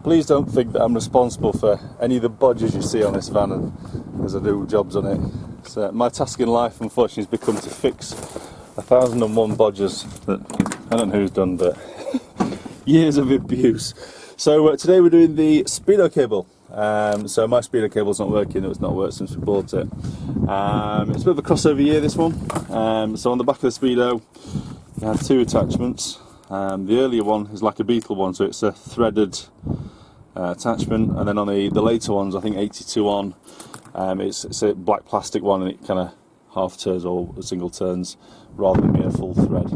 please don't think that I'm responsible for any of the bodges you see on this van as I do jobs on it. So my task in life, unfortunately, has become to fix 1001 bodges that I don't know who's done, but years of abuse. So today we're doing the Speedo cable. So my Speedo cable's not working. It's not worked since we bought it. It's a bit of a crossover year, this one. So on the back of the Speedo, you have two attachments. The earlier one is like a Beetle one, so it's a threaded attachment, and then on the later ones, I think 82 on, it's a black plastic one, and it kind of half turns or single turns rather than being a full thread.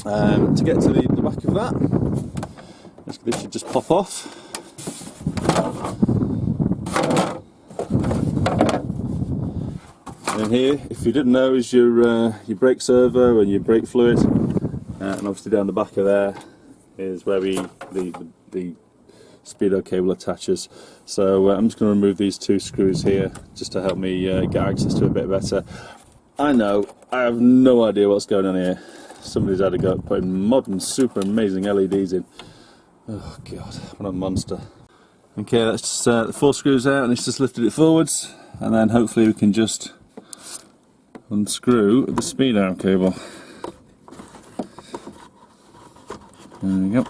To get to the back of that, this should just pop off. And here, if you didn't know, is your brake servo and your brake fluid, and obviously down the back of there is where the Speedo cable attaches. So I'm just going to remove these two screws here just to help me get access to it a bit better. I know, I have no idea what's going on here. Somebody's had a go at putting modern, super amazing LEDs in. Oh god, what a monster. Okay, that's just the 4 screws out, and it's just lifted it forwards, and then hopefully we can just unscrew the Speedo cable. There we go.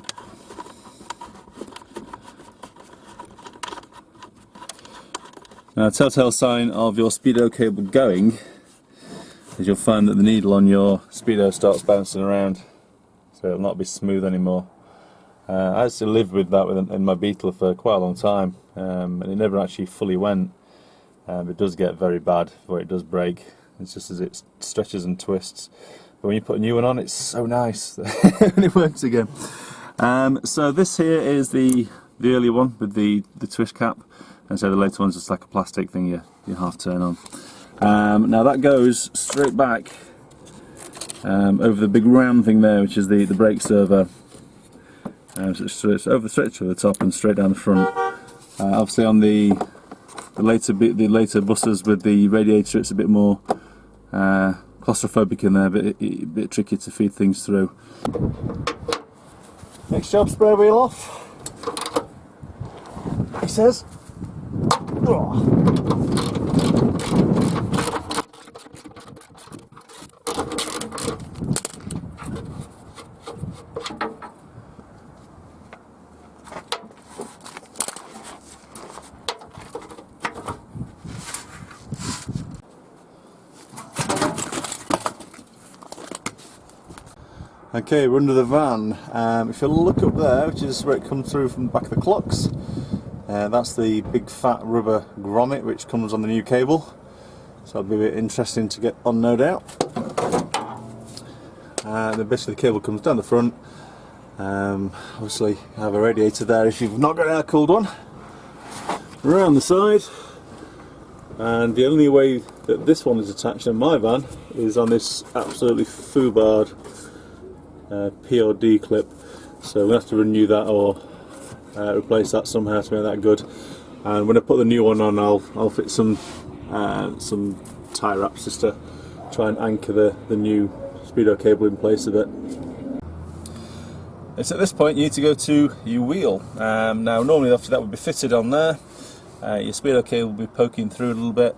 Now, a telltale sign of your Speedo cable going is you'll find that the needle on your Speedo starts bouncing around, so it'll not be smooth anymore. I used to live with that in my Beetle for quite a long time, and it never actually fully went. It does get very bad before it does break. It's just as it stretches and twists. But when you put a new one on, it's so nice when it works again. So this here is the earlier one with the twist cap, and so the later one's just like a plastic thing you half turn on. Now that goes straight back over the big round thing there, which is the brake servo. So it's over straight to the top and straight down the front. Obviously on the later buses with the radiator, it's a bit more claustrophobic in there, but a bit tricky to feed things through. Next job, spare wheel off, he says. Okay, we're under the van. If you look up there, which is where it comes through from the back of the clocks, that's the big fat rubber grommet which comes on the new cable. So it'll be a bit interesting to get on, no doubt. Then basically the cable comes down the front. Obviously you have a radiator there if you've not got an air-cooled one. Around the side. And the only way that this one is attached in my van is on this absolutely foobarred POD clip, so we'll have to renew that or replace that somehow to make that good. And when I put the new one on, I'll fit some tie wraps just to try and anchor the new Speedo cable in place of it. It's at this point you need to go to your wheel. Now normally after that would be fitted on there, your Speedo cable will be poking through a little bit.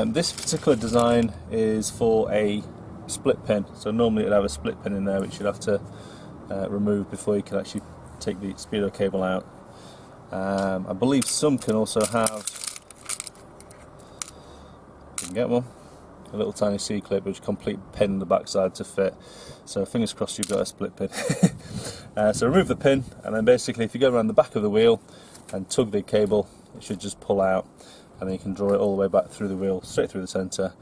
This particular design is for a split pin, so normally it'd have a split pin in there which you'd have to remove before you can actually take the Speedo cable out. I believe some can also have, you can get one, a little tiny C-clip which complete pin in the backside to fit, so fingers crossed you've got a split pin. So remove the pin, and then basically if you go around the back of the wheel and tug the cable, it should just pull out, and then you can draw it all the way back through the wheel, straight through the centre,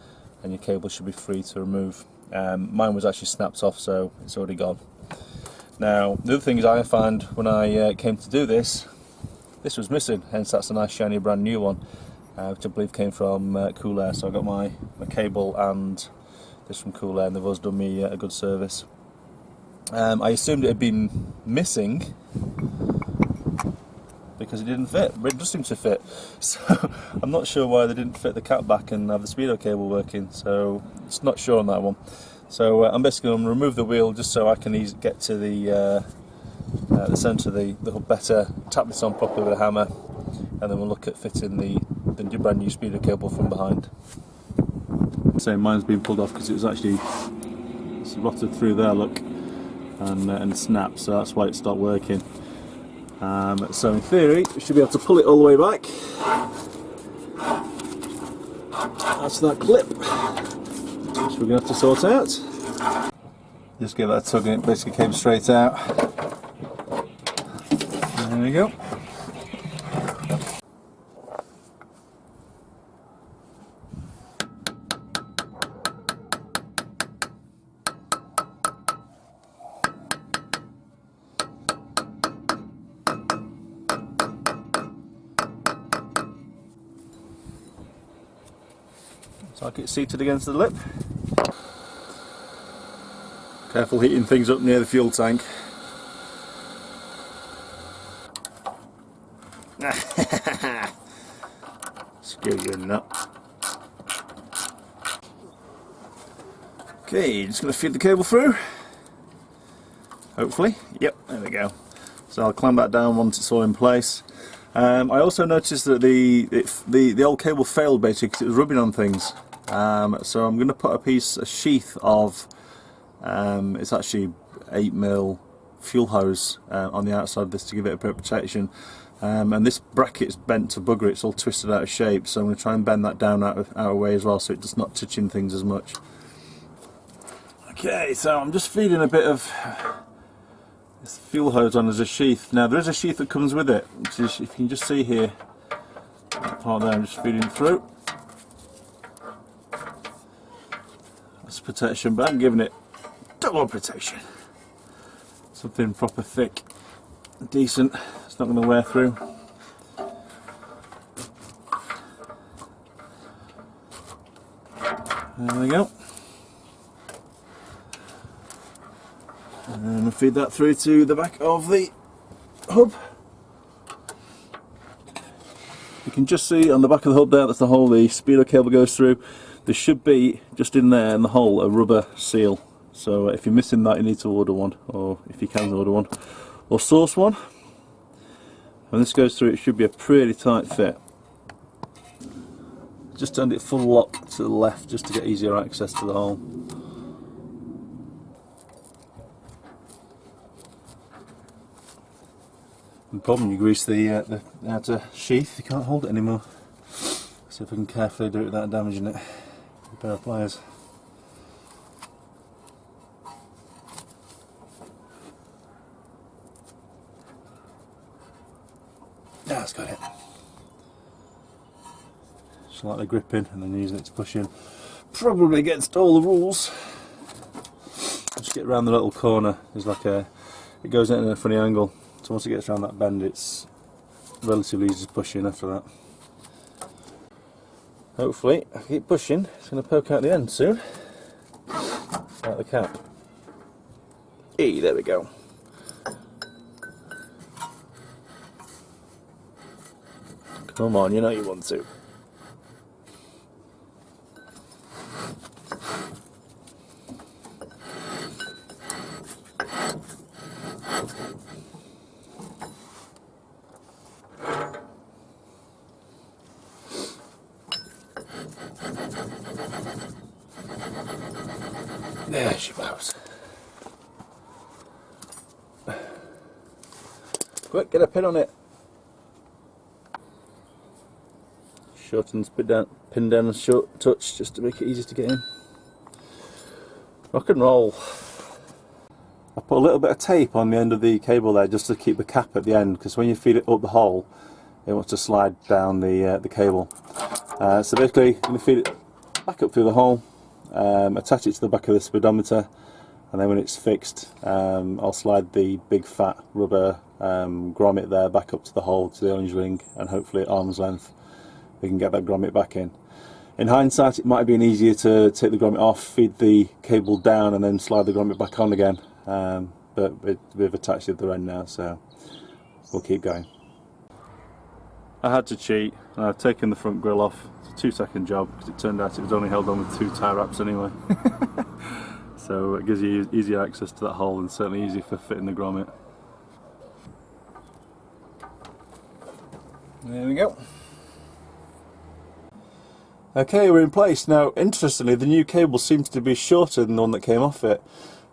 and your cable should be free to remove. Mine was actually snapped off, so it's already gone. Now the other thing is I found when I came to do this was missing, hence that's a nice shiny brand new one, which I believe came from Cool Air. So I got my cable and this from Cool Air, and they've always done me a good service. I assumed it had been missing because it didn't fit, but it does seem to fit. So I'm not sure why they didn't fit the cap back and have the Speedo cable working, so it's not sure on that one. So I'm basically going to remove the wheel just so I can get to the the centre of the hub better, tap this on properly with a hammer, and then we'll look at fitting the brand new Speedo cable from behind. So mine's been pulled off because it was actually rotted through there, look, and snapped, so that's why it stopped working. So in theory we should be able to pull it all the way back. That's that clip, which we're going to have to sort out. Just give that a tug and it basically came straight out. There we go. So I get seated against the lip. Careful heating things up near the fuel tank. Screw you in that. Okay, just going to feed the cable through. Hopefully. Yep, there we go. So I'll clamp that down once it's all in place. I also noticed that the old cable failed basically because it was rubbing on things. So I'm going to put a sheath of, it's actually 8mm fuel hose on the outside of this to give it a bit of protection. And this bracket's bent to bugger, it's all twisted out of shape, so I'm going to try and bend that down out of way as well so it's not touching things as much. Okay, so I'm just feeding a bit of this fuel hose on as a sheath. Now there is a sheath that comes with it, which is, if you can just see here, that part there, I'm just feeding through. That's protection, but I'm giving it double protection. Something proper thick, decent, it's not going to wear through. There we go. And we'll feed that through to the back of the hub. You can just see on the back of the hub there, that's the hole the Speedo cable goes through. There should be, just in there in the hole, a rubber seal. So if you're missing that, you need to order one, or if you can order one, or source one. When this goes through, it should be a pretty tight fit. Just turned it full lock to the left just to get easier access to the hole. The problem, you grease the outer sheath, you can't hold it anymore. See if I can carefully do it without damaging it with a pair of pliers. That's got it. Just lightly gripping and then using it to push in. Probably against all the rules. Just get around the little corner. There's like it goes in a funny angle. So once it gets around that bend, it's relatively easy to push in after that. Hopefully, if I keep pushing, it's going to poke out the end soon. Out the cap. Hey, there we go. Come on, you know you want to. There she goes. Quick, get a pin on it. Shortens pin down and short touch just to make it easy to get in. Rock and roll. I put a little bit of tape on the end of the cable there just to keep the cap at the end, because when you feed it up the hole, it wants to slide down the cable. So basically, I'm going to feed it back up through the hole. Attach it to the back of the speedometer, and then when it's fixed, I'll slide the big fat rubber grommet there back up to the hole, to the orange ring, and hopefully at arm's length we can get that grommet back in. In hindsight, it might have been easier to take the grommet off, feed the cable down, and then slide the grommet back on again, but we've attached it at the end now, so we'll keep going. I had to cheat, and I've taken the front grille off. It's a 2-second job, because it turned out it was only held on with 2 tie wraps anyway. So it gives you easier access to that hole, and certainly easier for fitting the grommet. There we go. Okay, we're in place. Now, interestingly, the new cable seems to be shorter than the one that came off it.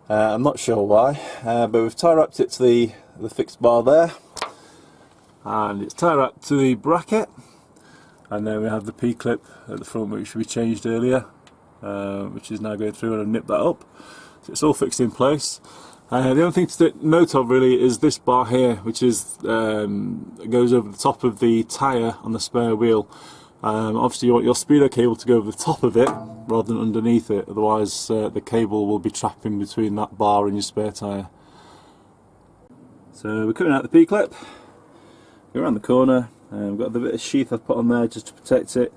I'm not sure why, but we've tie wrapped it to the fixed bar there, and it's tie wrapped to the bracket, and then we have the P-clip at the front which we changed earlier, which is now going through, and I've nipped that up. So it's all fixed in place. The only thing to take note of really is this bar here, which is goes over the top of the tyre on the spare wheel. Obviously you want your Speedo cable to go over the top of it rather than underneath it, otherwise the cable will be trapping between that bar and your spare tyre. So we're cutting out the P-clip, go around the corner, we've got the bit of sheath I've put on there just to protect it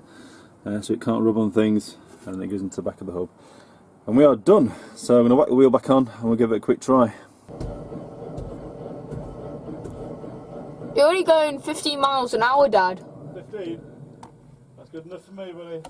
so it can't rub on things, and then it goes into the back of the hub. And we are done, so I'm going to whack the wheel back on and we'll give it a quick try. You're only going 15 miles an hour, Dad. 15? That's good enough for me, buddy.